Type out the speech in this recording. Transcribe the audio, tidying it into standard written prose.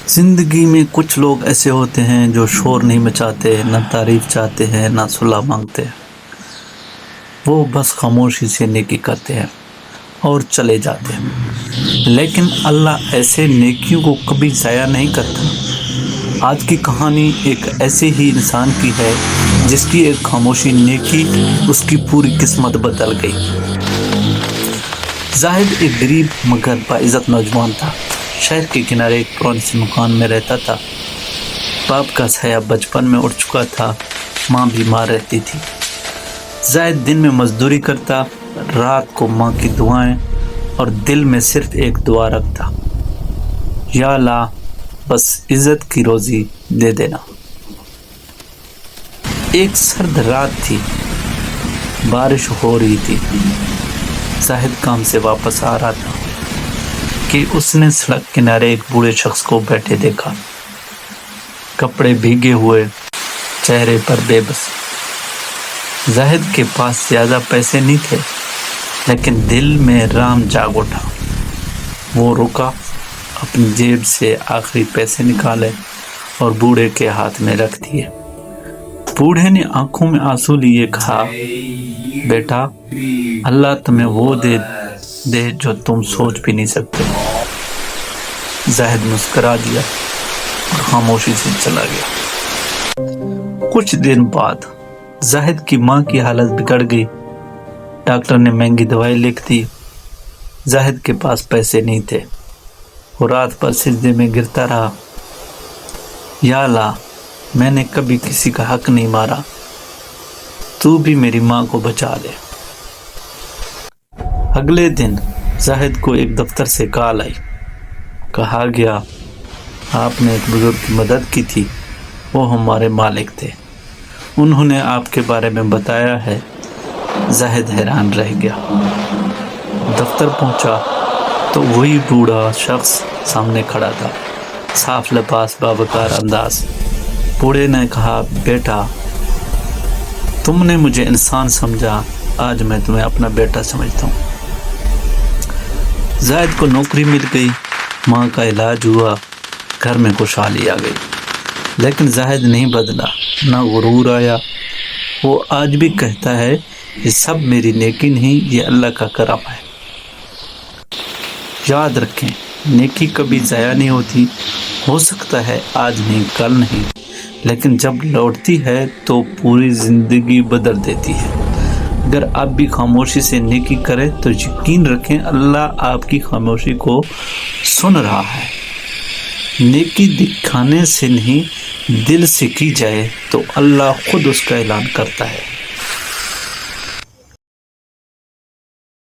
زندگی میں کچھ لوگ ایسے ہوتے ہیں جو شور نہیں مچاتے، نہ تعریف چاہتے ہیں، نہ صلح مانگتے ہیں۔ وہ بس خاموشی سے نیکی کرتے ہیں اور چلے جاتے ہیں، لیکن اللہ ایسے نیکیوں کو کبھی ضائع نہیں کرتا۔ آج کی کہانی ایک ایسے ہی انسان کی ہے جس کی ایک خاموشی نیکی اس کی پوری قسمت بدل گئی۔ زاہد ایک غریب مگر باعزت نوجوان تھا۔ شہر کے کنارے ایک پرانے سے مکان میں رہتا تھا۔ باپ کا سایہ بچپن میں اٹھ چکا تھا، ماں بیمار رہتی تھی۔ زاہد دن میں مزدوری کرتا، رات کو ماں کی دعائیں، اور دل میں صرف ایک دعا رکھتا، یا اللہ بس عزت کی روزی دے دینا۔ ایک سرد رات تھی، بارش ہو رہی تھی۔ زاہد کام سے واپس آ رہا تھا کہ اس نے سڑک کنارے ایک بوڑھے شخص کو بیٹھے دیکھا، کپڑے بھیگے ہوئے، چہرے پر بے بسی۔ زاہد کے پاس زیادہ پیسے نہیں تھے، لیکن دل میں رام جاگ اٹھا۔ وہ رکا، اپنی جیب سے آخری پیسے نکالے اور بوڑھے کے ہاتھ میں رکھ دیے۔ بوڑھے نے آنکھوں میں آنسو لیے کہا، بیٹا، اللہ تمہیں وہ دے جو تم سوچ بھی نہیں سکتے۔ زاہد مسکرا دیا اور خاموشی سے چلا گیا۔ کچھ دن بعد زاہد کی ماں کی حالت بگڑ گئی۔ ڈاکٹر نے مہنگی دوائی لکھ دی۔ زاہد کے پاس پیسے نہیں تھے۔ وہ رات بھر سجدے میں گرتا رہا، یا اللہ میں نے کبھی کسی کا حق نہیں مارا، تو بھی میری ماں کو بچا لے۔ اگلے دن زاہد کو ایک دفتر سے کال آئی۔ کہا گیا، آپ نے ایک بزرگ کی مدد کی تھی، وہ ہمارے مالک تھے، انہوں نے آپ کے بارے میں بتایا ہے۔ زاہد حیران رہ گیا۔ دفتر پہنچا تو وہی بوڑھا شخص سامنے کھڑا تھا، صاف لباس، باوقار انداز۔ بوڑھے نے کہا، بیٹا، تم نے مجھے انسان سمجھا، آج میں تمہیں اپنا بیٹا سمجھتا ہوں۔ زاہد کو نوکری مل گئی، ماں کا علاج ہوا، گھر میں خوشحالی آ گئی۔ لیکن زاہد نہیں بدلا، نہ غرور آیا۔ وہ آج بھی کہتا ہے، یہ سب میری نیکی نہیں، یہ اللہ کا کرم ہے۔ یاد رکھیں، نیکی کبھی ضائع نہیں ہوتی۔ ہو سکتا ہے آج نہیں، کل نہیں، لیکن جب لوٹتی ہے تو پوری زندگی بدل دیتی ہے۔ اگر آپ بھی خاموشی سے نیکی کریں تو یقین رکھیں اللہ آپ کی خاموشی کو سن رہا ہے۔ نیکی دکھانے سے نہیں، دل سے کی جائے تو اللہ خود اس کا اعلان کرتا ہے۔